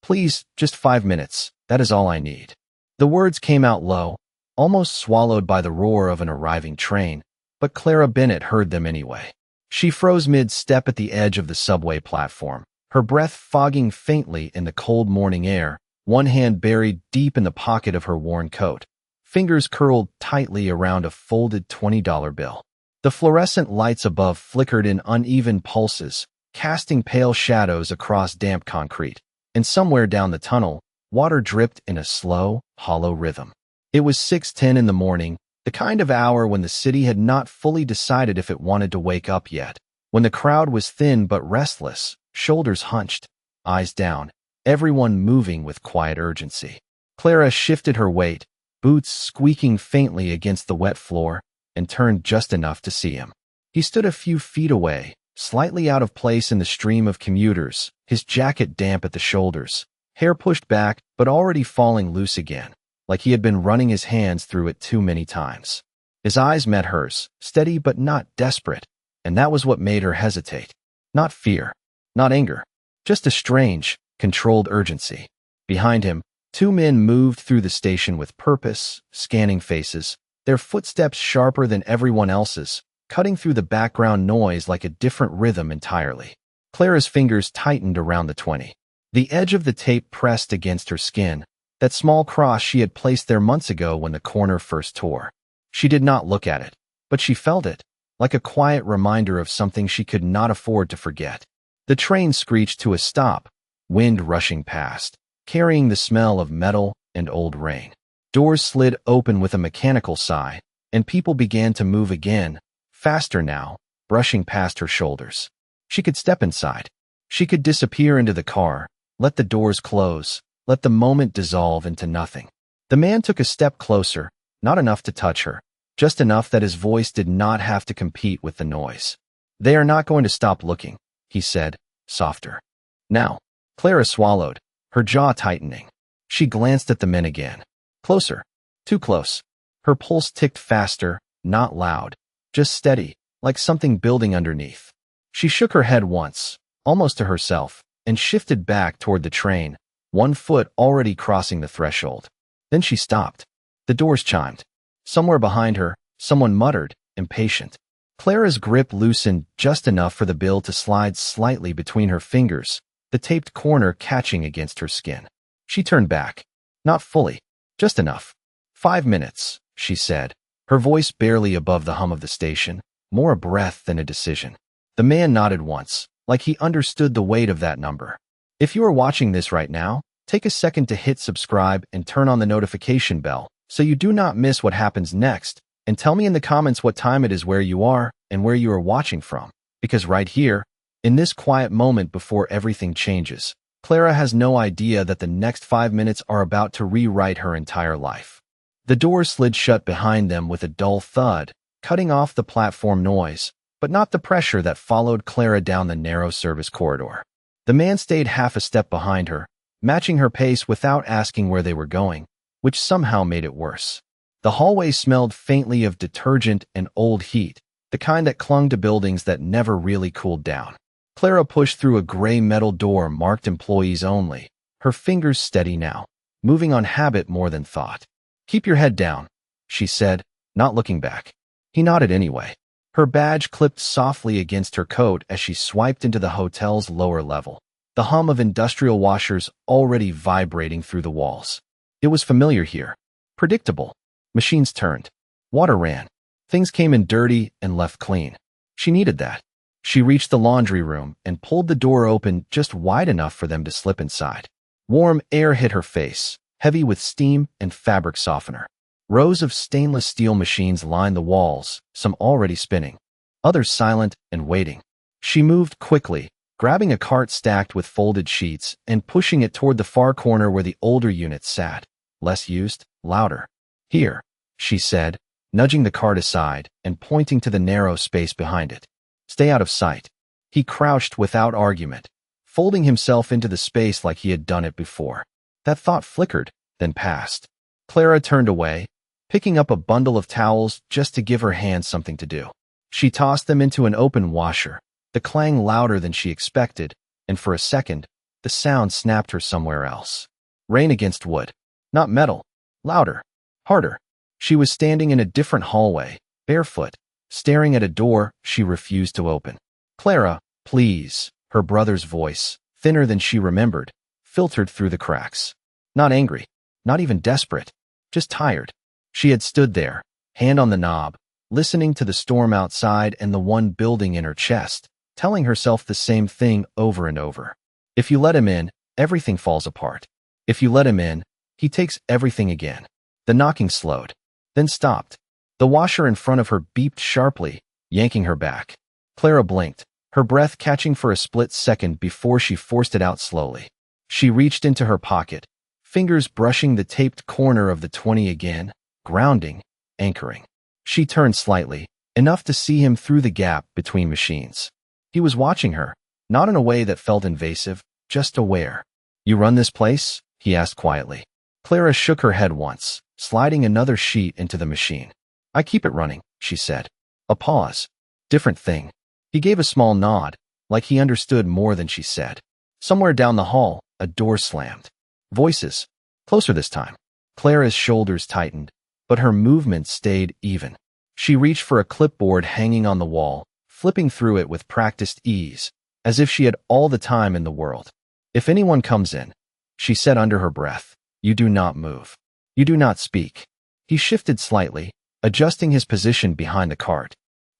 Please, just 5 minutes. That is all I need. The words came out low, almost swallowed by the roar of an arriving train, but Clara Bennett heard them anyway. She froze mid-step at the edge of the subway platform, her breath fogging faintly in the cold morning air, one hand buried deep in the pocket of her worn coat, fingers curled tightly around a folded $20 bill. The fluorescent lights above flickered in uneven pulses, casting pale shadows across damp concrete, and somewhere down the tunnel, water dripped in a slow, hollow rhythm. It was 6:10 in the morning, the kind of hour when the city had not fully decided if it wanted to wake up yet, when the crowd was thin but restless, shoulders hunched, eyes down, everyone moving with quiet urgency. Clara shifted her weight, boots squeaking faintly against the wet floor, and turned just enough to see him. He stood a few feet away, slightly out of place in the stream of commuters, his jacket damp at the shoulders, hair pushed back but already falling loose again, like he had been running his hands through it too many times. His eyes met hers, steady but not desperate, and that was what made her hesitate. Not fear, not anger, just a strange, controlled urgency. Behind him, two men moved through the station with purpose, scanning faces, their footsteps sharper than everyone else's, cutting through the background noise like a different rhythm entirely. Clara's fingers tightened around the 20. The edge of the tape pressed against her skin, that small cross she had placed there months ago when the corner first tore. She did not look at it, but she felt it, like a quiet reminder of something she could not afford to forget. The train screeched to a stop, wind rushing past, carrying the smell of metal and old rain. Doors slid open with a mechanical sigh, and people began to move again, faster now, brushing past her shoulders. She could step inside. She could disappear into the car, let the doors close, let the moment dissolve into nothing. The man took a step closer, not enough to touch her, just enough that his voice did not have to compete with the noise. "They are not going to stop looking," he said, softer. Now, Clara swallowed, her jaw tightening. She glanced at the men again. Closer. Too close. Her pulse ticked faster, not loud, just steady, like something building underneath. She shook her head once, almost to herself, and shifted back toward the train, one foot already crossing the threshold. Then she stopped. The doors chimed. Somewhere behind her, someone muttered, impatient. Clara's grip loosened just enough for the bill to slide slightly between her fingers, the taped corner catching against her skin. She turned back. Not fully, just enough. 5 minutes, she said, her voice barely above the hum of the station, more a breath than a decision. The man nodded once, like he understood the weight of that number. If you are watching this right now, take a second to hit subscribe and turn on the notification bell so you do not miss what happens next, and tell me in the comments what time it is where you are and where you are watching from, because right here, in this quiet moment before everything changes, Clara has no idea that the next 5 minutes are about to rewrite her entire life. The doors slid shut behind them with a dull thud, cutting off the platform noise, but not the pressure that followed Clara down the narrow service corridor. The man stayed half a step behind her, matching her pace without asking where they were going, which somehow made it worse. The hallway smelled faintly of detergent and old heat, the kind that clung to buildings that never really cooled down. Clara pushed through a gray metal door marked employees only, her fingers steady now, moving on habit more than thought. "Keep your head down," she said, not looking back. He nodded anyway. Her badge clipped softly against her coat as she swiped into the hotel's lower level, the hum of industrial washers already vibrating through the walls. It was familiar here. Predictable. Machines turned. Water ran. Things came in dirty and left clean. She needed that. She reached the laundry room and pulled the door open just wide enough for them to slip inside. Warm air hit her face, heavy with steam and fabric softener. Rows of stainless steel machines lined the walls, some already spinning, others silent and waiting. She moved quickly, grabbing a cart stacked with folded sheets and pushing it toward the far corner where the older units sat, less used, louder. "Here," she said, nudging the cart aside and pointing to the narrow space behind it. "Stay out of sight." He crouched without argument, folding himself into the space like he had done it before. That thought flickered, then passed. Clara turned away, picking up a bundle of towels just to give her hands something to do. She tossed them into an open washer, the clang louder than she expected, and for a second, The sound snapped her somewhere else. Rain against wood. Not metal. Louder. Harder. She was standing in a different hallway, barefoot, staring at a door she refused to open. Clara, please, her brother's voice, thinner than she remembered, filtered through the cracks. Not angry, not even desperate, just tired. She had stood there, hand on the knob, listening to the storm outside and the one building in her chest, telling herself the same thing over and over. If you let him in, everything falls apart. If you let him in, he takes everything again. The knocking slowed, then stopped. The washer in front of her beeped sharply, yanking her back. Clara blinked, her breath catching for a split second before she forced it out slowly. She reached into her pocket, fingers brushing the taped corner of the 20 again, grounding, anchoring. She turned slightly, enough to see him through the gap between machines. He was watching her, not in a way that felt invasive, just aware. You run this place? He asked quietly. Clara shook her head once, sliding another sheet into the machine. I keep it running, she said. A pause. Different thing. He gave a small nod, like he understood more than she said. Somewhere down the hall, a door slammed. Voices. Closer this time. Clara's shoulders tightened, but her movement stayed even. She reached for a clipboard hanging on the wall, flipping through it with practiced ease, as if she had all the time in the world. If anyone comes in, she said under her breath, you do not move. You do not speak. He shifted slightly, adjusting his position behind the cart.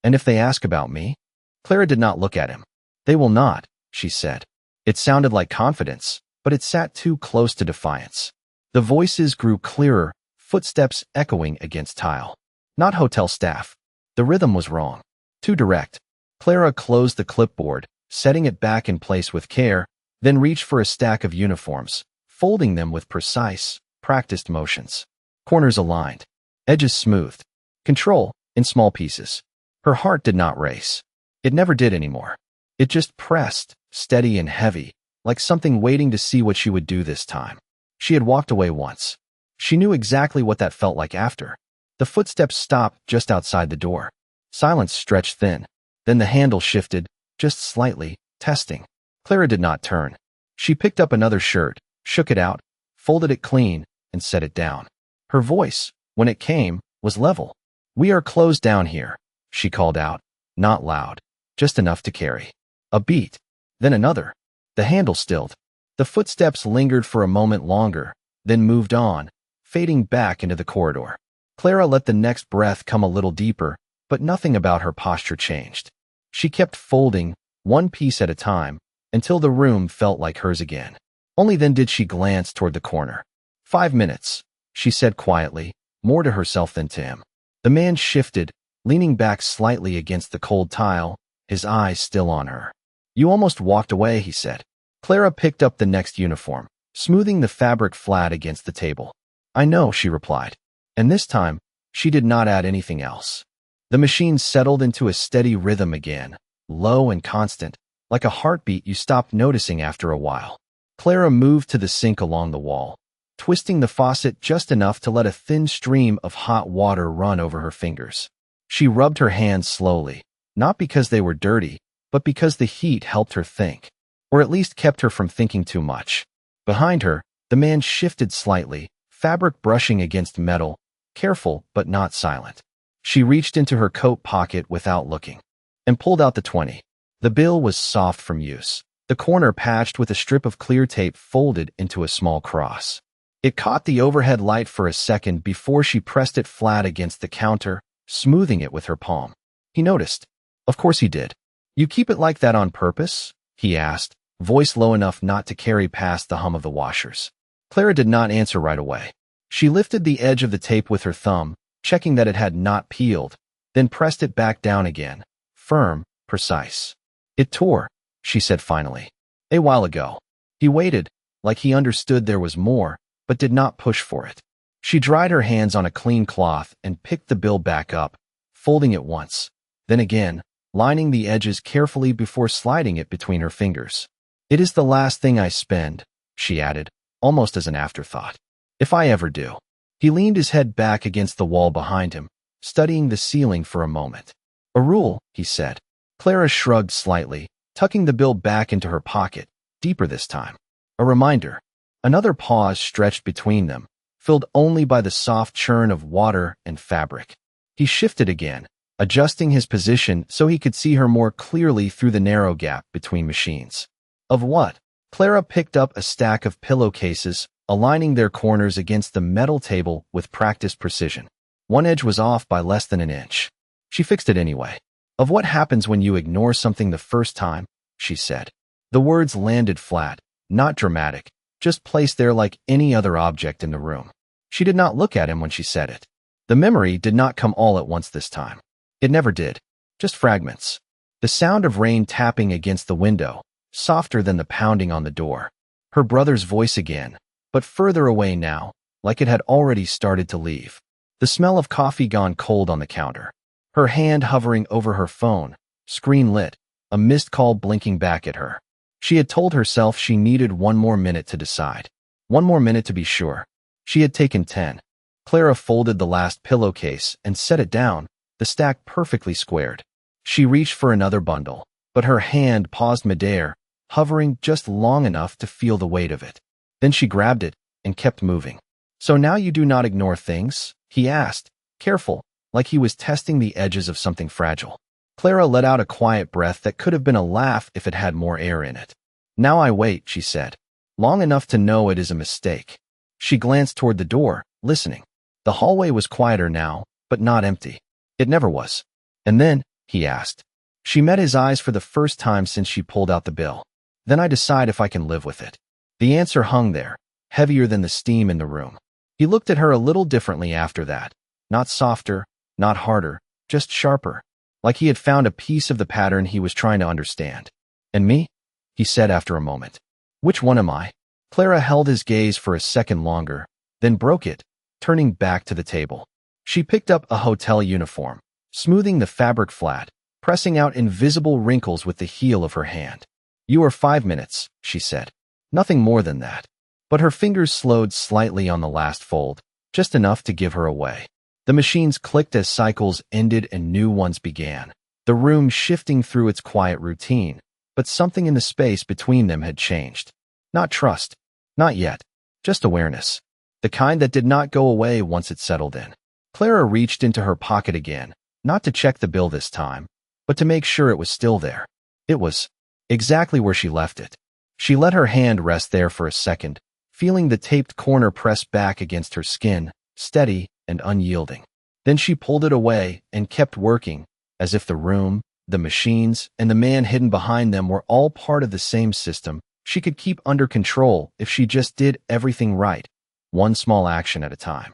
And if they ask about me? Clara did not look at him. They will not, she said. It sounded like confidence, but it sat too close to defiance. The voices grew clearer, footsteps echoing against tile. Not hotel staff. The rhythm was wrong. Too direct. Clara closed the clipboard, setting it back in place with care, then reached for a stack of uniforms, folding them with precise, practiced motions. Corners aligned. Edges smoothed. Control, in small pieces. Her heart did not race. It never did anymore. It just pressed, steady and heavy, like something waiting to see what she would do this time. She had walked away once. She knew exactly what that felt like after. The footsteps stopped just outside the door. Silence stretched thin. Then the handle shifted, just slightly, testing. Clara did not turn. She picked up another shirt, shook it out, folded it clean, and set it down. Her voice, when it came, was level. We are closed down here, she called out, not loud, just enough to carry. A beat, then another. The handle stilled. The footsteps lingered for a moment longer, then moved on, fading back into the corridor. Clara let the next breath come a little deeper, but nothing about her posture changed. She kept folding, one piece at a time, until the room felt like hers again. Only then did she glance toward the corner. 5 minutes, she said quietly, more to herself than to him. The man shifted, leaning back slightly against the cold tile, his eyes still on her. You almost walked away, he said. Clara picked up the next uniform, smoothing the fabric flat against the table. I know, she replied. And this time, she did not add anything else. The machine settled into a steady rhythm again, low and constant, like a heartbeat you stopped noticing after a while. Clara moved to the sink along the wall, twisting the faucet just enough to let a thin stream of hot water run over her fingers. She rubbed her hands slowly, not because they were dirty, but because the heat helped her think, or at least kept her from thinking too much. Behind her, the man shifted slightly, fabric brushing against metal, careful but not silent. She reached into her coat pocket without looking, and pulled out the 20. The bill was soft from use, the corner patched with a strip of clear tape folded into a small cross. It caught the overhead light for a second before she pressed it flat against the counter, smoothing it with her palm. He noticed. Of course he did. You keep it like that on purpose? He asked, voice low enough not to carry past the hum of the washers. Clara did not answer right away. She lifted the edge of the tape with her thumb, checking that it had not peeled, then pressed it back down again, firm, precise. It tore, she said finally. A while ago. He waited, like he understood there was more, but did not push for it. She dried her hands on a clean cloth and picked the bill back up, folding it once, then again, lining the edges carefully before sliding it between her fingers. It is the last thing I spend, she added, almost as an afterthought. If I ever do. He leaned his head back against the wall behind him, studying the ceiling for a moment. A rule, he said. Clara shrugged slightly, tucking the bill back into her pocket, deeper this time. A reminder. Another pause stretched between them, filled only by the soft churn of water and fabric. He shifted again, adjusting his position so he could see her more clearly through the narrow gap between machines. Of what? Clara picked up a stack of pillowcases, aligning their corners against the metal table with practiced precision. One edge was off by less than an inch. She fixed it anyway. Of what happens when you ignore something the first time, she said. The words landed flat, not dramatic, just placed there like any other object in the room. She did not look at him when she said it. The memory did not come all at once this time. It never did. Just fragments. The sound of rain tapping against the window, softer than the pounding on the door. Her brother's voice again, but further away now, like it had already started to leave. The smell of coffee gone cold on the counter. Her hand hovering over her phone, screen lit, a missed call blinking back at her. She had told herself she needed one more minute to decide. One more minute to be sure. She had taken 10. Clara folded the last pillowcase and set it down, the stack perfectly squared. She reached for another bundle, but her hand paused midair, hovering just long enough to feel the weight of it. Then she grabbed it and kept moving. So now you do not ignore things? He asked, careful, like he was testing the edges of something fragile. Clara let out a quiet breath that could have been a laugh if it had more air in it. Now I wait, she said. Long enough to know it is a mistake. She glanced toward the door, listening. The hallway was quieter now, but not empty. It never was. And then, he asked. She met his eyes for the first time since she pulled out the bill. Then I decide if I can live with it. The answer hung there, heavier than the steam in the room. He looked at her a little differently after that. Not softer, not harder, just sharper. Like he had found a piece of the pattern he was trying to understand. And me? He said after a moment. Which one am I? Clara held his gaze for a second longer, then broke it, turning back to the table. She picked up a hotel uniform, smoothing the fabric flat, pressing out invisible wrinkles with the heel of her hand. You are 5 minutes, she said. Nothing more than that. But her fingers slowed slightly on the last fold, just enough to give her away. The machines clicked as cycles ended and new ones began, the room shifting through its quiet routine, but something in the space between them had changed. Not trust. Not yet. Just awareness. The kind that did not go away once it settled in. Clara reached into her pocket again, not to check the bill this time, but to make sure it was still there. It was exactly where she left it. She let her hand rest there for a second, feeling the taped corner press back against her skin, steady and unyielding. Then she pulled it away and kept working, as if the room, the machines, and the man hidden behind them were all part of the same system she could keep under control if she just did everything right, one small action at a time.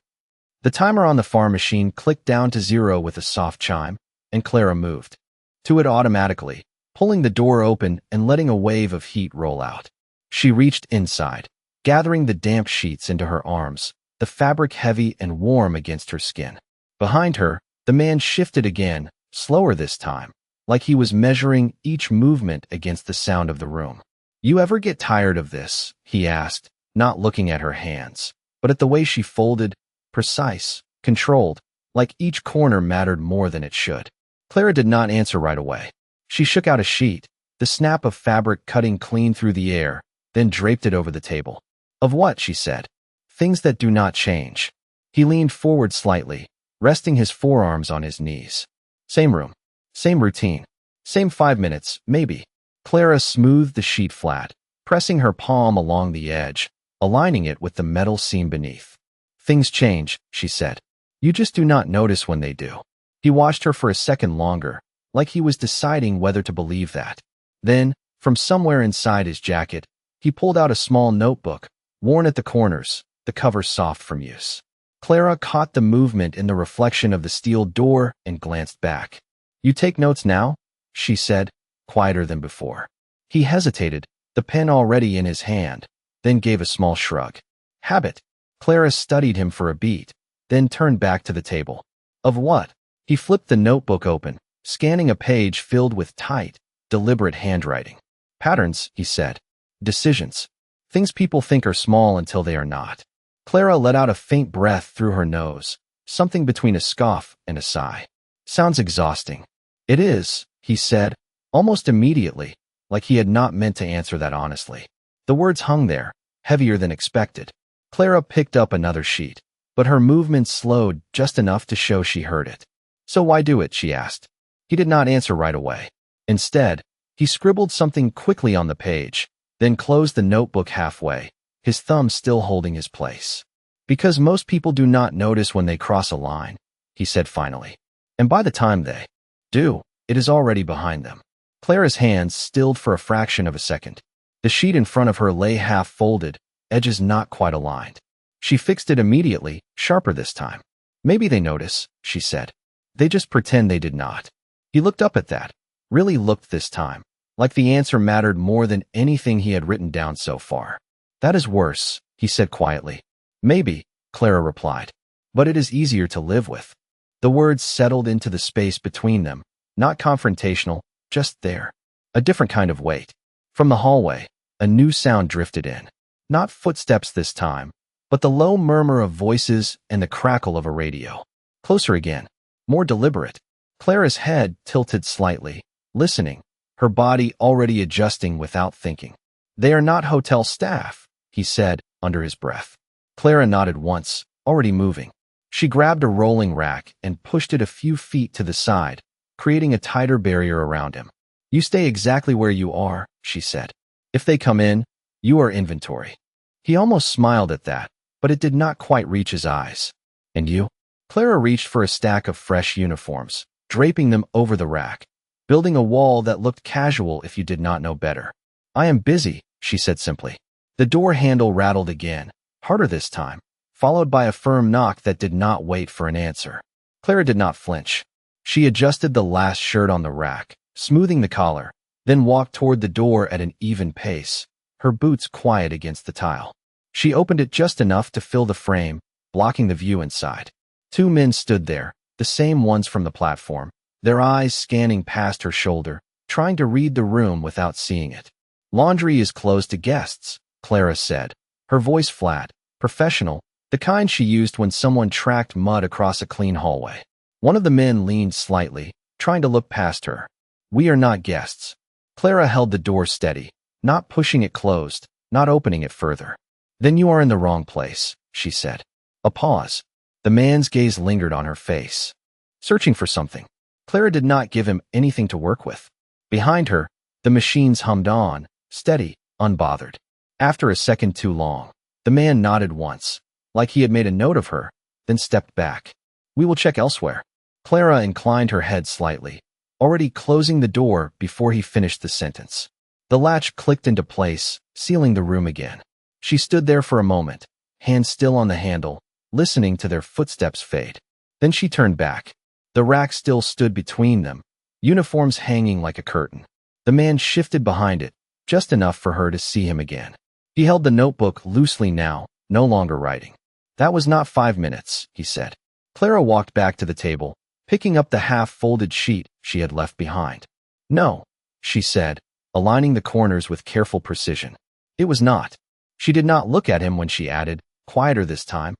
The timer on the farm machine clicked down to 0 with a soft chime, and Clara moved to it automatically, pulling the door open and letting a wave of heat roll out. She reached inside, gathering the damp sheets into her arms, the fabric heavy and warm against her skin. Behind her, the man shifted again, slower this time, like he was measuring each movement against the sound of the room. You ever get tired of this? He asked, not looking at her hands, but at the way she folded, precise, controlled, like each corner mattered more than it should. Clara did not answer right away. She shook out a sheet, the snap of fabric cutting clean through the air, then draped it over the table. Of what? She said. Things that do not change. He leaned forward slightly, resting his forearms on his knees. Same room. Same routine. Same 5 minutes, maybe. Clara smoothed the sheet flat, pressing her palm along the edge, aligning it with the metal seam beneath. Things change, she said. You just do not notice when they do. He watched her for a second longer, like he was deciding whether to believe that. Then, from somewhere inside his jacket, he pulled out a small notebook, worn at the corners, the cover soft from use. Clara caught the movement in the reflection of the steel door and glanced back. You take notes now? She said, quieter than before. He hesitated, the pen already in his hand, then gave a small shrug. Habit. Clara studied him for a beat, then turned back to the table. Of what? He flipped the notebook open, scanning a page filled with tight, deliberate handwriting. Patterns, he said. Decisions. Things people think are small until they are not. Clara let out a faint breath through her nose, something between a scoff and a sigh. Sounds exhausting. It is, he said, almost immediately, like he had not meant to answer that honestly. The words hung there, heavier than expected. Clara picked up another sheet, but her movement slowed just enough to show she heard it. So why do it, she asked. He did not answer right away. Instead, he scribbled something quickly on the page, then closed the notebook halfway, his thumb still holding his place. Because most people do not notice when they cross a line, he said finally. And by the time they do, it is already behind them. Clara's hands stilled for a fraction of a second. The sheet in front of her lay half-folded, edges not quite aligned. She fixed it immediately, sharper this time. Maybe they notice, she said. They just pretend they did not. He looked up at that, really looked this time, like the answer mattered more than anything he had written down so far. That is worse, he said quietly. Maybe, Clara replied. But it is easier to live with. The words settled into the space between them, not confrontational, just there. A different kind of weight. From the hallway, a new sound drifted in. Not footsteps this time, but the low murmur of voices and the crackle of a radio. Closer again, more deliberate. Clara's head tilted slightly, listening, her body already adjusting without thinking. They are not hotel staff, he said under his breath. Clara nodded once, already moving. She grabbed a rolling rack and pushed it a few feet to the side, creating a tighter barrier around him. You stay exactly where you are, she said. If they come in, you are inventory. He almost smiled at that, but it did not quite reach his eyes. And you? Clara reached for a stack of fresh uniforms, draping them over the rack, building a wall that looked casual if you did not know better. I am busy, she said simply. The door handle rattled again, harder this time, followed by a firm knock that did not wait for an answer. Clara did not flinch. She adjusted the last shirt on the rack, smoothing the collar, then walked toward the door at an even pace, her boots quiet against the tile. She opened it just enough to fill the frame, blocking the view inside. Two men stood there, the same ones from the platform, their eyes scanning past her shoulder, trying to read the room without seeing it. Laundry is closed to guests, Clara said, her voice flat, professional, the kind she used when someone tracked mud across a clean hallway. One of the men leaned slightly, trying to look past her. We are not guests. Clara held the door steady, not pushing it closed, not opening it further. Then you are in the wrong place, she said. A pause. The man's gaze lingered on her face. Searching for something. Clara did not give him anything to work with. Behind her, the machines hummed on, steady, unbothered. After a second too long, the man nodded once, like he had made a note of her, then stepped back. We will check elsewhere. Clara inclined her head slightly, already closing the door before he finished the sentence. The latch clicked into place, sealing the room again. She stood there for a moment, hands still on the handle, listening to their footsteps fade. Then she turned back. The rack still stood between them, uniforms hanging like a curtain. The man shifted behind it, just enough for her to see him again. He held the notebook loosely now, no longer writing. That was not 5 minutes, he said. Clara walked back to the table, picking up the half-folded sheet she had left behind. No, she said, aligning the corners with careful precision. It was not. She did not look at him when she added, quieter this time.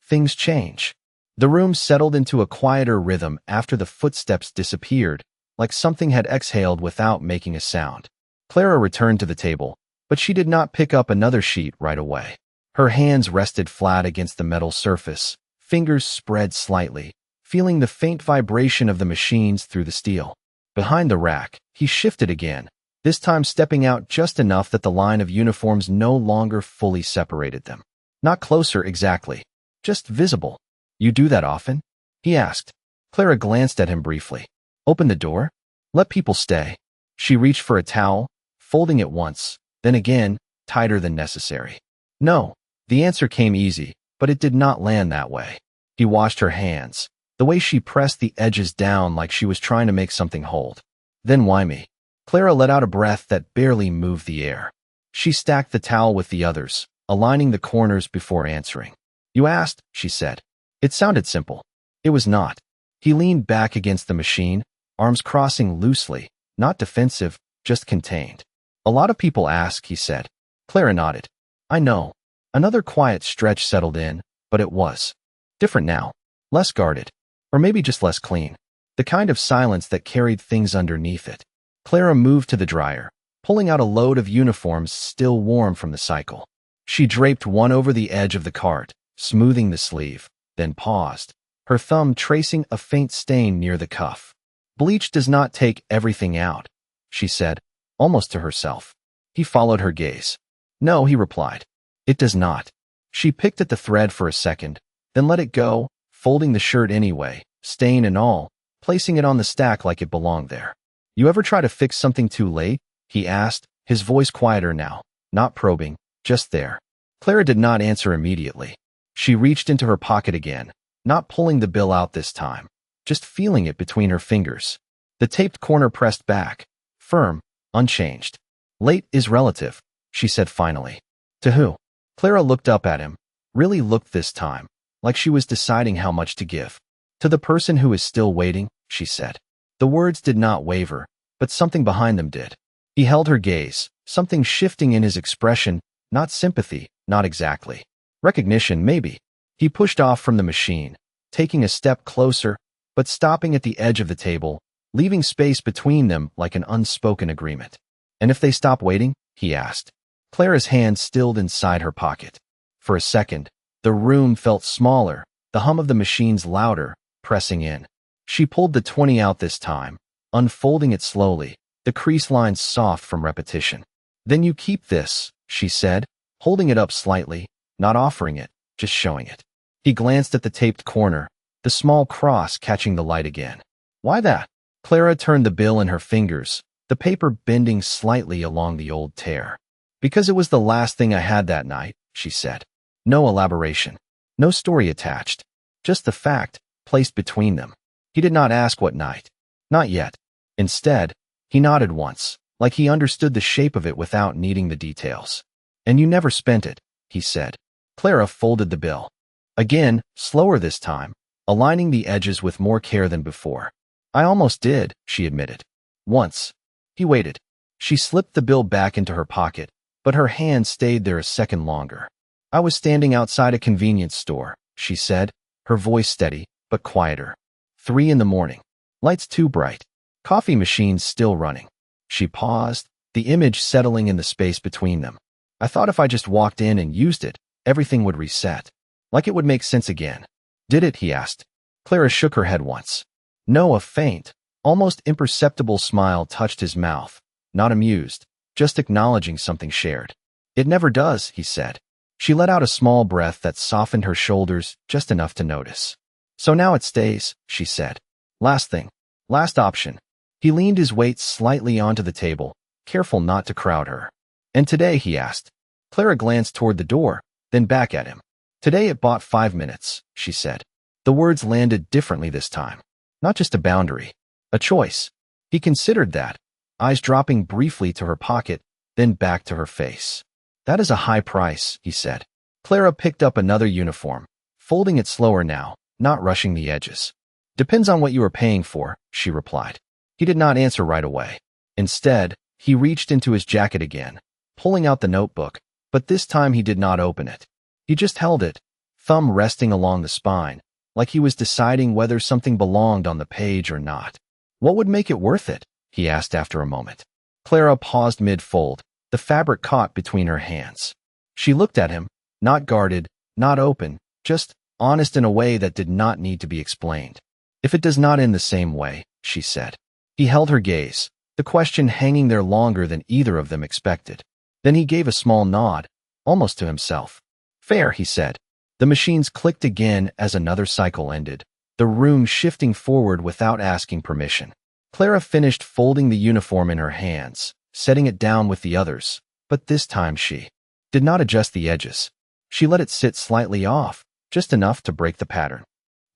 Things change. The room settled into a quieter rhythm after the footsteps disappeared, like something had exhaled without making a sound. Clara returned to the table, but she did not pick up another sheet right away. Her hands rested flat against the metal surface, fingers spread slightly, feeling the faint vibration of the machines through the steel. Behind the rack, he shifted again, this time stepping out just enough that the line of uniforms no longer fully separated them. Not closer exactly, just visible. You do that often? He asked. Clara glanced at him briefly. Open the door? Let people stay. She reached for a towel, folding it once, then again, tighter than necessary. No. The answer came easy, but it did not land that way. He washed her hands, the way she pressed the edges down like she was trying to make something hold. Then why me? Clara let out a breath that barely moved the air. She stacked the towel with the others, aligning the corners before answering. You asked, she said. It sounded simple. It was not. He leaned back against the machine, arms crossing loosely, not defensive, just contained. A lot of people ask, he said. Clara nodded. I know. Another quiet stretch settled in, but it was different now. Less guarded. Or maybe just less clean. The kind of silence that carried things underneath it. Clara moved to the dryer, pulling out a load of uniforms still warm from the cycle. She draped one over the edge of the cart, smoothing the sleeve, then paused, her thumb tracing a faint stain near the cuff. "Bleach does not take everything out," she said, almost to herself. He followed her gaze. "No," he replied. "It does not." She picked at the thread for a second, then let it go, folding the shirt anyway, stain and all, placing it on the stack like it belonged there. "You ever try to fix something too late?" he asked, his voice quieter now, not probing, just there. Clara did not answer immediately. She reached into her pocket again, not pulling the bill out this time, just feeling it between her fingers. The taped corner pressed back, firm, unchanged. "Late is relative," she said finally. "To who?" Clara looked up at him, really looked this time, like she was deciding how much to give. "To the person who is still waiting," she said. The words did not waver, but something behind them did. He held her gaze, something shifting in his expression, not sympathy, not exactly. Recognition, maybe. He pushed off from the machine, taking a step closer, but stopping at the edge of the table, leaving space between them like an unspoken agreement. "And if they stop waiting?" he asked. Clara's hand stilled inside her pocket. For a second, the room felt smaller, the hum of the machines louder, pressing in. She pulled the 20 out this time, unfolding it slowly, the crease lines soft from repetition. "Then you keep this," she said, holding it up slightly, not offering it, just showing it. He glanced at the taped corner, the small cross catching the light again. "Why that?" Clara turned the bill in her fingers, the paper bending slightly along the old tear. "Because it was the last thing I had that night," she said. No elaboration, no story attached, just the fact, placed between them. He did not ask what night. Not yet. Instead, he nodded once, like he understood the shape of it without needing the details. "And you never spent it," he said. Clara folded the bill. Again, slower this time, aligning the edges with more care than before. "I almost did," she admitted. "Once." He waited. She slipped the bill back into her pocket, but her hand stayed there a second longer. "I was standing outside a convenience store," she said, her voice steady, but quieter. 3 a.m, lights too bright, coffee machines still running. She paused, the image settling in the space between them. "I thought if I just walked in and used it, everything would reset. Like it would make sense again." "Did it?" he asked. Clara shook her head once. No, a faint, almost imperceptible smile touched his mouth, not amused, just acknowledging something shared. "It never does," he said. She let out a small breath that softened her shoulders just enough to notice. "So now it stays," she said. "Last thing. Last option." He leaned his weight slightly onto the table, careful not to crowd her. "And today?" he asked. Clara glanced toward the door, then back at him. "Today it bought 5 minutes," she said. The words landed differently this time. Not just a boundary, a choice. He considered that, eyes dropping briefly to her pocket, then back to her face. "That is a high price," he said. Clara picked up another uniform, folding it slower now, not rushing the edges. "Depends on what you are paying for," she replied. He did not answer right away. Instead, he reached into his jacket again, pulling out the notebook, but this time he did not open it. He just held it, thumb resting along the spine, like he was deciding whether something belonged on the page or not. "What would make it worth it?" he asked after a moment. Clara paused mid-fold, the fabric caught between her hands. She looked at him, not guarded, not open, just honest in a way that did not need to be explained. "If it does not end the same way," she said. He held her gaze, the question hanging there longer than either of them expected. Then he gave a small nod, almost to himself. "Fair," he said. The machines clicked again as another cycle ended, the room shifting forward without asking permission. Clara finished folding the uniform in her hands, setting it down with the others, but this time she did not adjust the edges. She let it sit slightly off, just enough to break the pattern.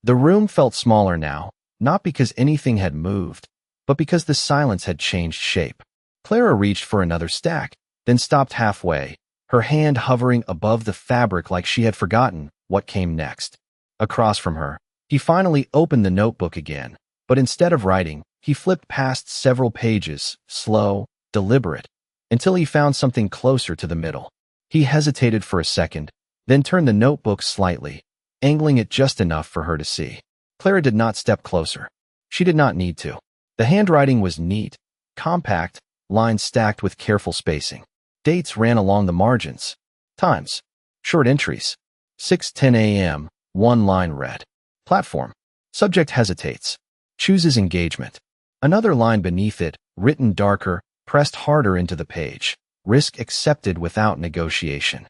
The room felt smaller now, not because anything had moved, but because the silence had changed shape. Clara reached for another stack, then stopped halfway, her hand hovering above the fabric like she had forgotten what came next. Across from her, he finally opened the notebook again, but instead of writing, he flipped past several pages, slow, deliberate, until he found something closer to the middle. He hesitated for a second, then turned the notebook slightly, angling it just enough for her to see. Clara did not step closer. She did not need to. The handwriting was neat, compact, lines stacked with careful spacing. Dates ran along the margins. Times. Short entries. 6:10 a.m., one line read. Platform. Subject hesitates. Chooses engagement. Another line beneath it, written darker, pressed harder into the page. Risk accepted without negotiation.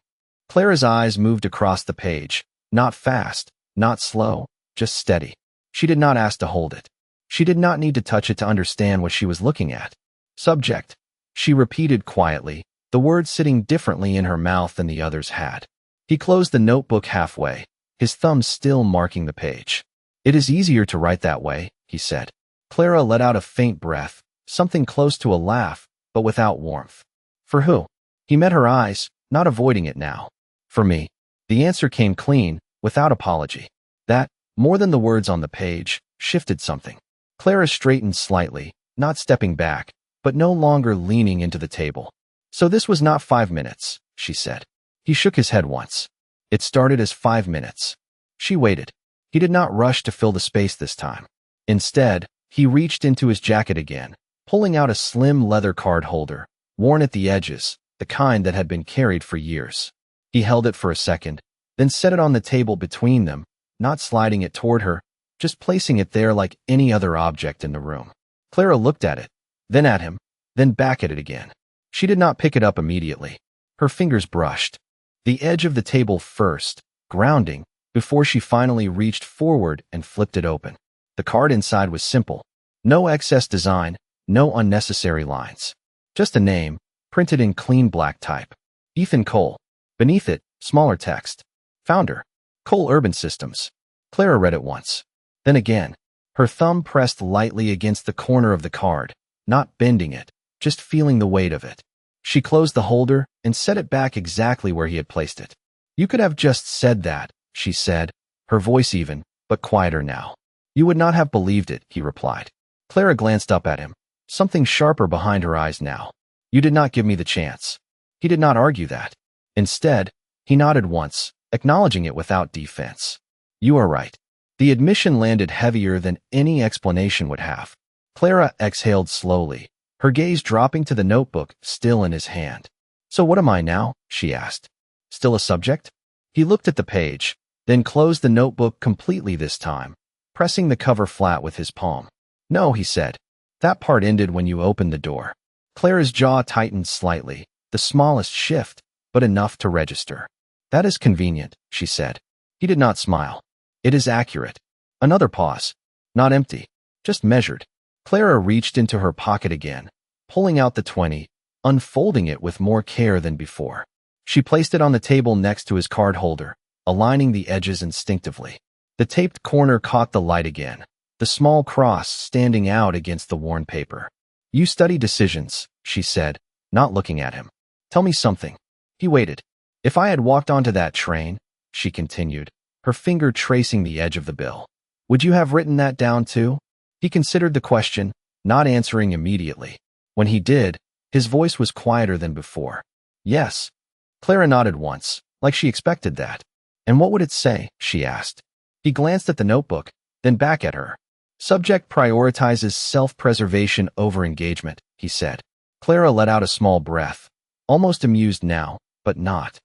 Clara's eyes moved across the page. Not fast, not slow, just steady. She did not ask to hold it. She did not need to touch it to understand what she was looking at. Subject. She repeated quietly, the words sitting differently in her mouth than the others had. He closed the notebook halfway, his thumb still marking the page. It is easier to write that way, he said. Clara let out a faint breath, something close to a laugh, but without warmth. For who? He met her eyes, not avoiding it now. For me. The answer came clean, without apology. That, more than the words on the page, shifted something. Clara straightened slightly, not stepping back, but no longer leaning into the table. So this was not 5 minutes, she said. He shook his head once. It started as 5 minutes. She waited. He did not rush to fill the space this time. Instead, he reached into his jacket again, pulling out a slim leather card holder, worn at the edges, the kind that had been carried for years. He held it for a second, then set it on the table between them, not sliding it toward her, just placing it there like any other object in the room. Clara looked at it, then at him, then back at it again. She did not pick it up immediately. Her fingers brushed the edge of the table first, grounding, before she finally reached forward and flipped it open. The card inside was simple. No excess design, no unnecessary lines. Just a name, printed in clean black type. Ethan Cole. Beneath it, smaller text. Founder. Cole Urban Systems. Clara read it once. Then again. Her thumb pressed lightly against the corner of the card, not bending it, just feeling the weight of it. She closed the holder and set it back exactly where he had placed it. You could have just said that, she said, her voice even, but quieter now. You would not have believed it, he replied. Clara glanced up at him, something sharper behind her eyes now. You did not give me the chance. He did not argue that. Instead, he nodded once, acknowledging it without defense. You are right. The admission landed heavier than any explanation would have. Clara exhaled slowly, her gaze dropping to the notebook still in his hand. So what am I now? She asked. Still a subject? He looked at the page, then closed the notebook completely this time, pressing the cover flat with his palm. No, he said. That part ended when you opened the door. Clara's jaw tightened slightly, the smallest shift, but enough to register. That is convenient, she said. He did not smile. It is accurate. Another pause. Not empty, just measured. Clara reached into her pocket again, pulling out the 20, unfolding it with more care than before. She placed it on the table next to his card holder, aligning the edges instinctively. The taped corner caught the light again, the small cross standing out against the worn paper. You study decisions, she said, not looking at him. Tell me something. He waited. If I had walked onto that train, she continued, her finger tracing the edge of the bill, would you have written that down too? He considered the question, not answering immediately. When he did, his voice was quieter than before. Yes. Clara nodded once, like she expected that. And what would it say? She asked. He glanced at the notebook, then back at her. Subject prioritizes self-preservation over engagement, he said. Clara let out a small breath, almost amused now, but not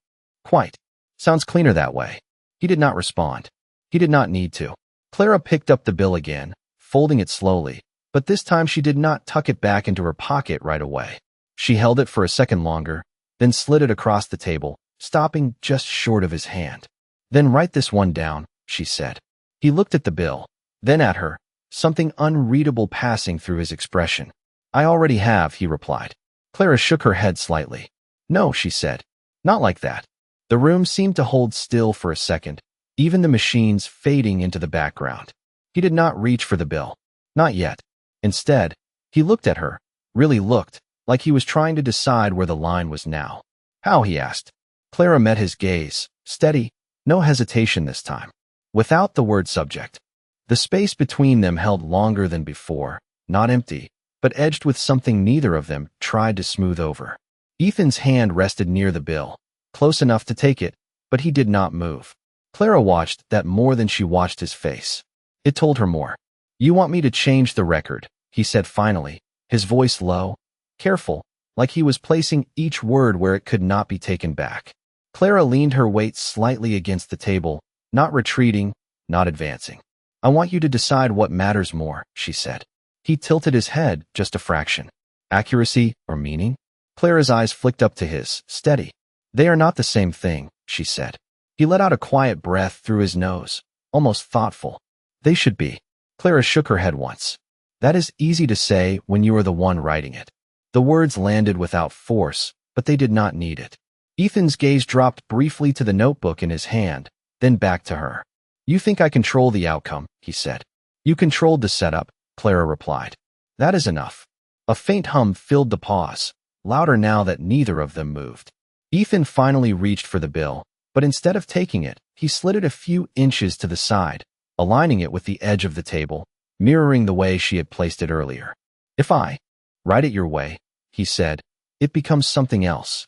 quite. Sounds cleaner that way. He did not respond. He did not need to. Clara picked up the bill again, folding it slowly, but this time she did not tuck it back into her pocket right away. She held it for a second longer, then slid it across the table, stopping just short of his hand. Then write this one down, she said. He looked at the bill, then at her, something unreadable passing through his expression. I already have, he replied. Clara shook her head slightly. No, she said. Not like that. The room seemed to hold still for a second, even the machines fading into the background. He did not reach for the bill. Not yet. Instead, he looked at her, really looked, like he was trying to decide where the line was now. How, he asked. Clara met his gaze, steady, no hesitation this time. Without the word subject. The space between them held longer than before, not empty, but edged with something neither of them tried to smooth over. Ethan's hand rested near the bill, close enough to take it, but he did not move. Clara watched that more than she watched his face. It told her more. You want me to change the record, he said finally, his voice low, careful, like he was placing each word where it could not be taken back. Clara leaned her weight slightly against the table, not retreating, not advancing. I want you to decide what matters more, she said. He tilted his head just a fraction. Accuracy or meaning? Clara's eyes flicked up to his, steady. They are not the same thing, she said. He let out a quiet breath through his nose, almost thoughtful. They should be. Clara shook her head once. That is easy to say when you are the one writing it. The words landed without force, but they did not need it. Ethan's gaze dropped briefly to the notebook in his hand, then back to her. You think I control the outcome, he said. You controlled the setup, Clara replied. That is enough. A faint hum filled the pause, louder now that neither of them moved. Ethan finally reached for the bill, but instead of taking it, he slid it a few inches to the side, aligning it with the edge of the table, mirroring the way she had placed it earlier. If I write it your way, he said, it becomes something else.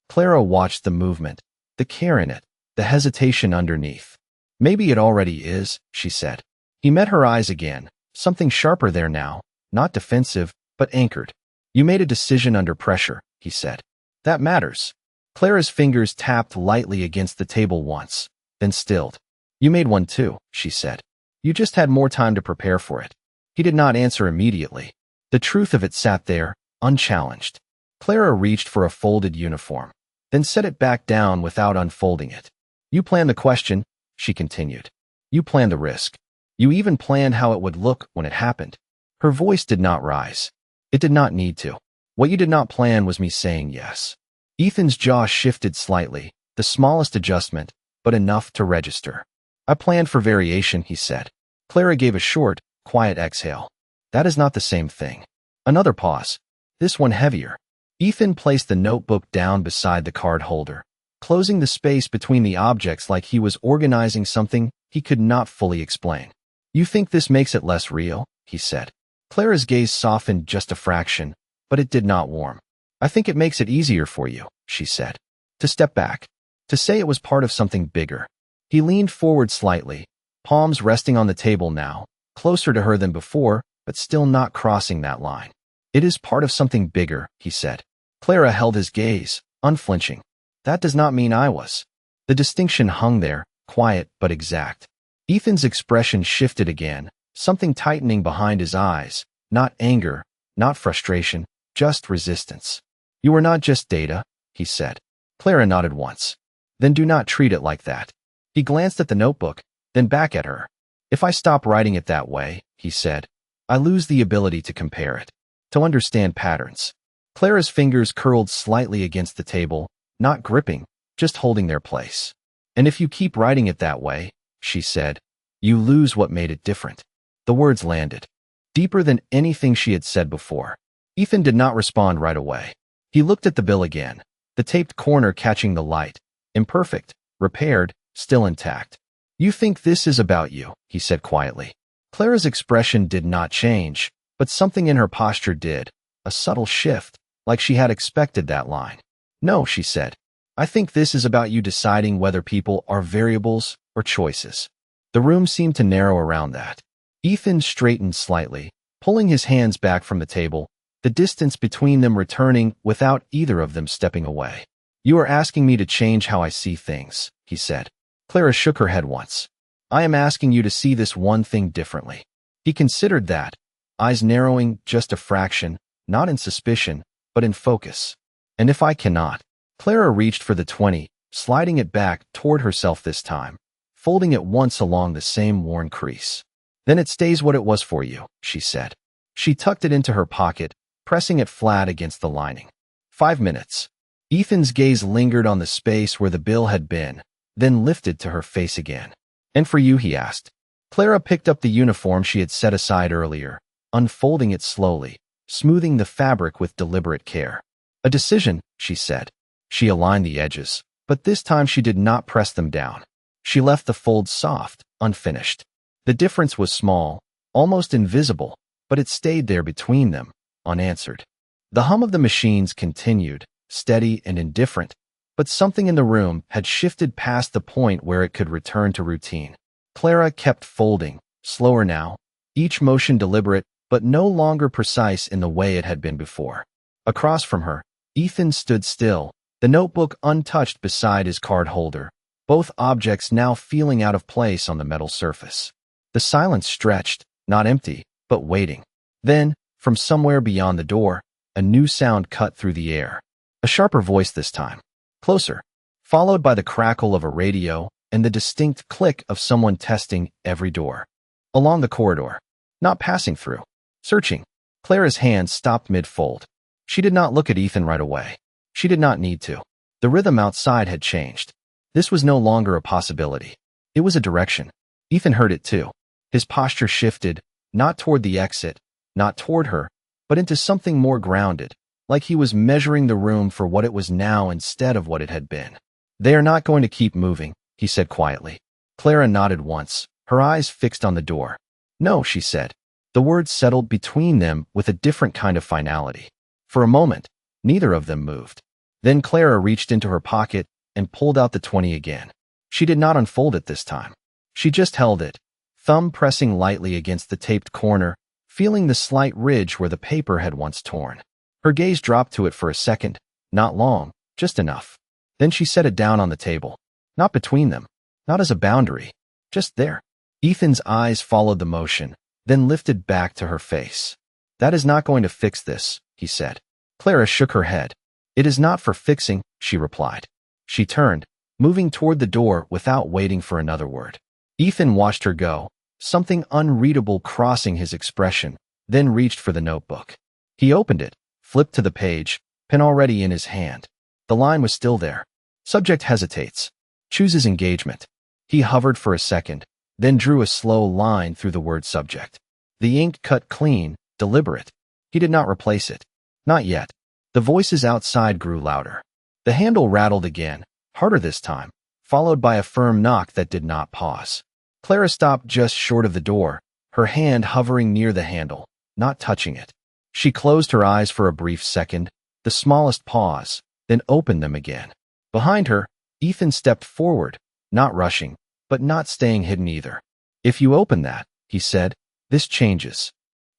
Clara watched the movement, the care in it, the hesitation underneath. Maybe it already is, she said. He met her eyes again, something sharper there now, not defensive, but anchored. You made a decision under pressure, he said. That matters. Clara's fingers tapped lightly against the table once, then stilled. You made one too, she said. You just had more time to prepare for it. He did not answer immediately. The truth of it sat there, unchallenged. Clara reached for a folded uniform, then set it back down without unfolding it. You planned the question, she continued. You planned the risk. You even planned how it would look when it happened. Her voice did not rise. It did not need to. What you did not plan was me saying yes. Ethan's jaw shifted slightly, the smallest adjustment, but enough to register. I planned for variation, he said. Clara gave a short, quiet exhale. That is not the same thing. Another pause. This one heavier. Ethan placed the notebook down beside the card holder, closing the space between the objects like he was organizing something he could not fully explain. You think this makes it less real? He said. Clara's gaze softened just a fraction, but it did not warm. I think it makes it easier for you, she said. To step back. To say it was part of something bigger. He leaned forward slightly, palms resting on the table now, closer to her than before, but still not crossing that line. It is part of something bigger, he said. Clara held his gaze, unflinching. That does not mean I was. The distinction hung there, quiet but exact. Ethan's expression shifted again, something tightening behind his eyes, not anger, not frustration, just resistance. You are not just data, he said. Clara nodded once. Then do not treat it like that. He glanced at the notebook, then back at her. If I stop writing it that way, he said, I lose the ability to compare it, to understand patterns. Clara's fingers curled slightly against the table, not gripping, just holding their place. And if you keep writing it that way, she said, you lose what made it different. The words landed, deeper than anything she had said before. Ethan did not respond right away. He looked at the bill again, the taped corner catching the light, imperfect, repaired, still intact. You think this is about you, he said quietly. Clara's expression did not change, but something in her posture did, a subtle shift, like she had expected that line. No, she said. I think this is about you deciding whether people are variables or choices. The room seemed to narrow around that. Ethan straightened slightly, pulling his hands back from the table, the distance between them returning without either of them stepping away. You are asking me to change how I see things, he said. Clara shook her head once. I am asking you to see this one thing differently. He considered that, eyes narrowing just a fraction, not in suspicion, but in focus. And if I cannot? Clara reached for the 20, sliding it back toward herself this time, folding it once along the same worn crease. Then it stays what it was for you, she said. She tucked it into her pocket, pressing it flat against the lining. 5 minutes. Ethan's gaze lingered on the space where the bill had been, then lifted to her face again. And for you, he asked. Clara picked up the uniform she had set aside earlier, unfolding it slowly, smoothing the fabric with deliberate care. A decision, she said. She aligned the edges, but this time she did not press them down. She left the fold soft, unfinished. The difference was small, almost invisible, but it stayed there between them, unanswered. The hum of the machines continued, steady and indifferent, but something in the room had shifted past the point where it could return to routine. Clara kept folding, slower now, each motion deliberate, but no longer precise in the way it had been before. Across from her, Ethan stood still, the notebook untouched beside his card holder, both objects now feeling out of place on the metal surface. The silence stretched, not empty, but waiting. Then, from somewhere beyond the door, a new sound cut through the air. A sharper voice this time. Closer. Followed by the crackle of a radio and the distinct click of someone testing every door. Along the corridor. Not passing through. Searching. Clara's hand stopped mid-fold. She did not look at Ethan right away. She did not need to. The rhythm outside had changed. This was no longer a possibility. It was a direction. Ethan heard it too. His posture shifted, not toward the exit, not toward her, but into something more grounded, like he was measuring the room for what it was now instead of what it had been. They are not going to keep moving, he said quietly. Clara nodded once, her eyes fixed on the door. No, she said. The words settled between them with a different kind of finality. For a moment, neither of them moved. Then Clara reached into her pocket and pulled out the 20 again. She did not unfold it this time. She just held it, thumb pressing lightly against the taped corner, feeling the slight ridge where the paper had once torn. Her gaze dropped to it for a second, not long, just enough. Then she set it down on the table. Not between them, not as a boundary, just there. Ethan's eyes followed the motion, then lifted back to her face. That is not going to fix this, he said. Clara shook her head. It is not for fixing, she replied. She turned, moving toward the door without waiting for another word. Ethan watched her go, something unreadable crossing his expression, then reached for the notebook. He opened it, flipped to the page, pen already in his hand. The line was still there. Subject hesitates. Chooses engagement. He hovered for a second, then drew a slow line through the word subject. The ink cut clean, deliberate. He did not replace it. Not yet. The voices outside grew louder. The handle rattled again, harder this time, followed by a firm knock that did not pause. Clara stopped just short of the door, her hand hovering near the handle, not touching it. She closed her eyes for a brief second, the smallest pause, then opened them again. Behind her, Ethan stepped forward, not rushing, but not staying hidden either. If you open that, he said, this changes.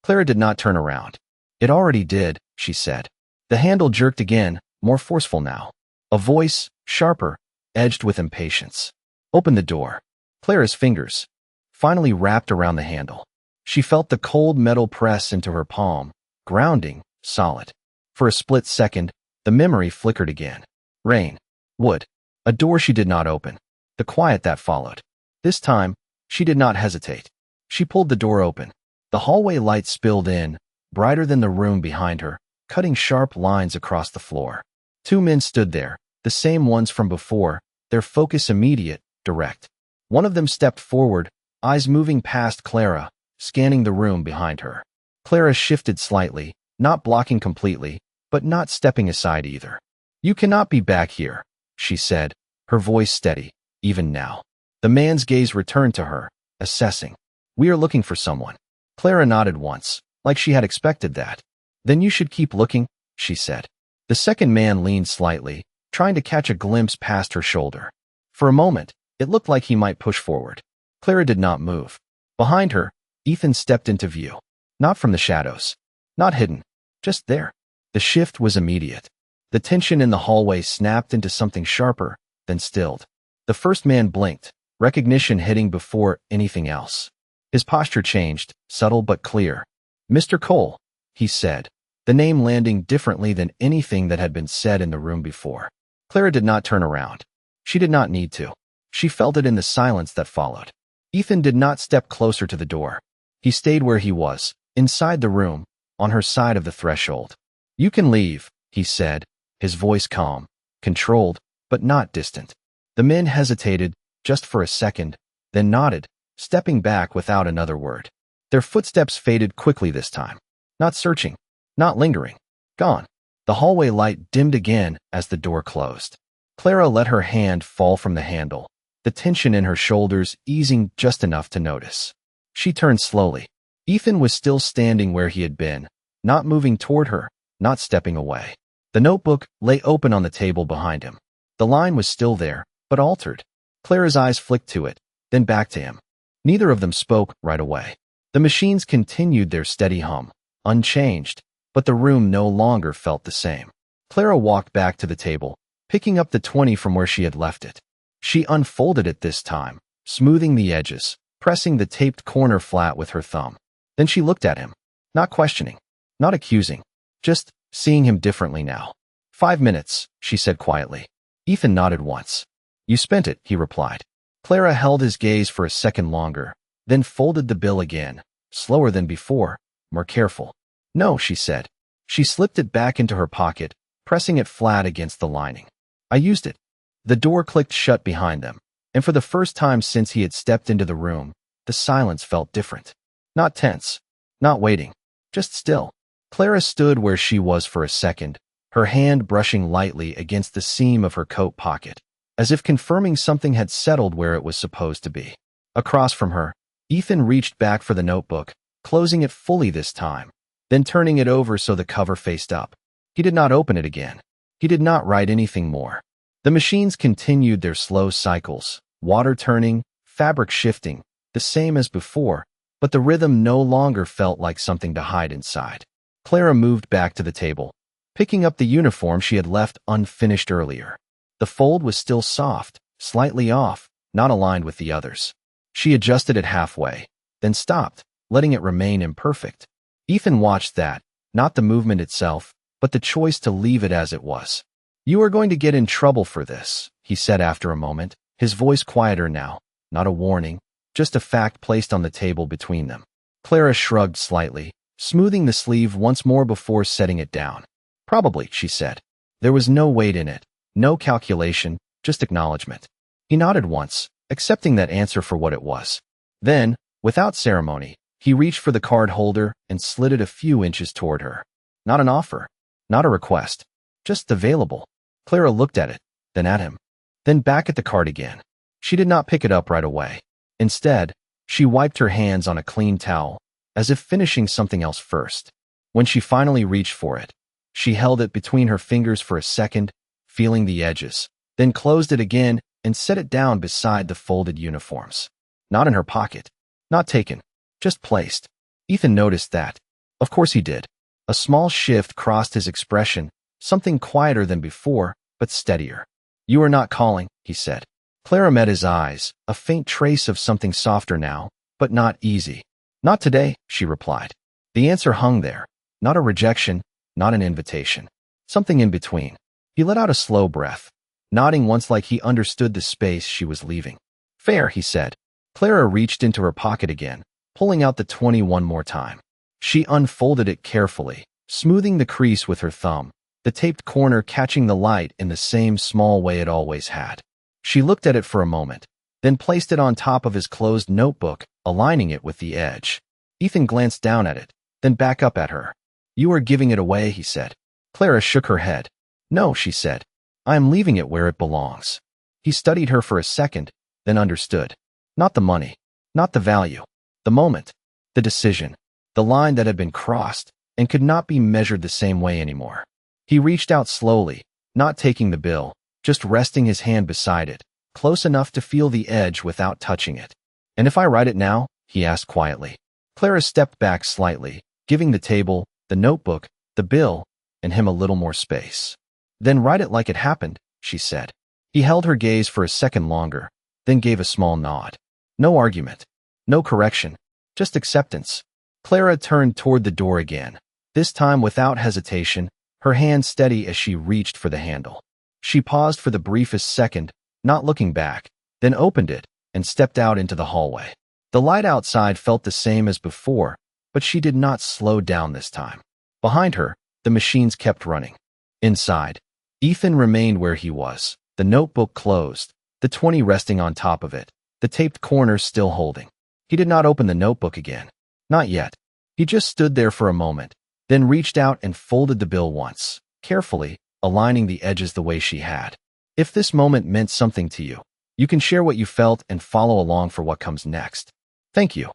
Clara did not turn around. It already did, she said. The handle jerked again, more forceful now. A voice, sharper, edged with impatience. Open the door. Clara's fingers, finally wrapped around the handle. She felt the cold metal press into her palm, grounding, solid. For a split second, the memory flickered again. Rain. Wood. A door she did not open. The quiet that followed. This time, she did not hesitate. She pulled the door open. The hallway light spilled in, brighter than the room behind her, cutting sharp lines across the floor. Two men stood there, the same ones from before, their focus immediate, direct. One of them stepped forward, eyes moving past Clara, scanning the room behind her. Clara shifted slightly, not blocking completely, but not stepping aside either. You cannot be back here, she said, her voice steady, even now. The man's gaze returned to her, assessing. We are looking for someone. Clara nodded once, like she had expected that. Then you should keep looking, she said. The second man leaned slightly, trying to catch a glimpse past her shoulder. For a moment, it looked like he might push forward. Clara did not move. Behind her, Ethan stepped into view. Not from the shadows. Not hidden. Just there. The shift was immediate. The tension in the hallway snapped into something sharper, then stilled. The first man blinked, recognition hitting before anything else. His posture changed, subtle but clear. Mr. Cole, he said, the name landing differently than anything that had been said in the room before. Clara did not turn around. She did not need to. She felt it in the silence that followed. Ethan did not step closer to the door. He stayed where he was, inside the room, on her side of the threshold. You can leave, he said, his voice calm, controlled, but not distant. The men hesitated, just for a second, then nodded, stepping back without another word. Their footsteps faded quickly this time. Not searching, not lingering. Gone. The hallway light dimmed again as the door closed. Clara let her hand fall from the handle, the tension in her shoulders easing just enough to notice. She turned slowly. Ethan was still standing where he had been, not moving toward her, not stepping away. The notebook lay open on the table behind him. The line was still there, but altered. Clara's eyes flicked to it, then back to him. Neither of them spoke right away. The machines continued their steady hum, unchanged, but the room no longer felt the same. Clara walked back to the table, picking up the 20 from where she had left it. She unfolded it this time, smoothing the edges, pressing the taped corner flat with her thumb. Then she looked at him, not questioning, not accusing, just seeing him differently now. 5 minutes, she said quietly. Ethan nodded once. You spent it, he replied. Clara held his gaze for a second longer, then folded the bill again, slower than before, more careful. No, she said. She slipped it back into her pocket, pressing it flat against the lining. I used it. The door clicked shut behind them, and for the first time since he had stepped into the room, the silence felt different. Not tense, not waiting, just still. Clara stood where she was for a second, her hand brushing lightly against the seam of her coat pocket, as if confirming something had settled where it was supposed to be. Across from her, Ethan reached back for the notebook, closing it fully this time, then turning it over so the cover faced up. He did not open it again. He did not write anything more. The machines continued their slow cycles, water turning, fabric shifting, the same as before, but the rhythm no longer felt like something to hide inside. Clara moved back to the table, picking up the uniform she had left unfinished earlier. The fold was still soft, slightly off, not aligned with the others. She adjusted it halfway, then stopped, letting it remain imperfect. Ethan watched that, not the movement itself, but the choice to leave it as it was. You are going to get in trouble for this, he said after a moment, his voice quieter now, not a warning, just a fact placed on the table between them. Clara shrugged slightly, smoothing the sleeve once more before setting it down. Probably, she said. There was no weight in it, no calculation, just acknowledgement. He nodded once, accepting that answer for what it was. Then, without ceremony, he reached for the card holder and slid it a few inches toward her. Not an offer, not a request, just available. Clara looked at it, then at him, then back at the card again. She did not pick it up right away. Instead, she wiped her hands on a clean towel, as if finishing something else first. When she finally reached for it, she held it between her fingers for a second, feeling the edges, then closed it again and set it down beside the folded uniforms. Not in her pocket, not taken, just placed. Ethan noticed that. Of course he did. A small shift crossed his expression, something quieter than before, but steadier. You are not calling, he said. Clara met his eyes, a faint trace of something softer now, but not easy. Not today, she replied. The answer hung there. Not a rejection, not an invitation. Something in between. He let out a slow breath, nodding once like he understood the space she was leaving. Fair, he said. Clara reached into her pocket again, pulling out the 20 one more time. She unfolded it carefully, smoothing the crease with her thumb, the taped corner catching the light in the same small way it always had. She looked at it for a moment, then placed it on top of his closed notebook, aligning it with the edge. Ethan glanced down at it, then back up at her. You are giving it away, he said. Clara shook her head. No, she said. I am leaving it where it belongs. He studied her for a second, then understood. Not the money, not the value, the moment, the decision, the line that had been crossed and could not be measured the same way anymore. He reached out slowly, not taking the bill, just resting his hand beside it, close enough to feel the edge without touching it. And if I write it now? He asked quietly. Clara stepped back slightly, giving the table, the notebook, the bill, and him a little more space. Then write it like it happened, she said. He held her gaze for a second longer, then gave a small nod. No argument, no correction, just acceptance. Clara turned toward the door again, this time without hesitation, her hand steady as she reached for the handle. She paused for the briefest second, not looking back, then opened it and stepped out into the hallway. The light outside felt the same as before, but she did not slow down this time. Behind her, the machines kept running. Inside, Ethan remained where he was, the notebook closed, the 20 resting on top of it, the taped corner still holding. He did not open the notebook again. Not yet. He just stood there for a moment, then reached out and folded the bill once, carefully, aligning the edges the way she had. If this moment meant something to you, you can share what you felt and follow along for what comes next. Thank you.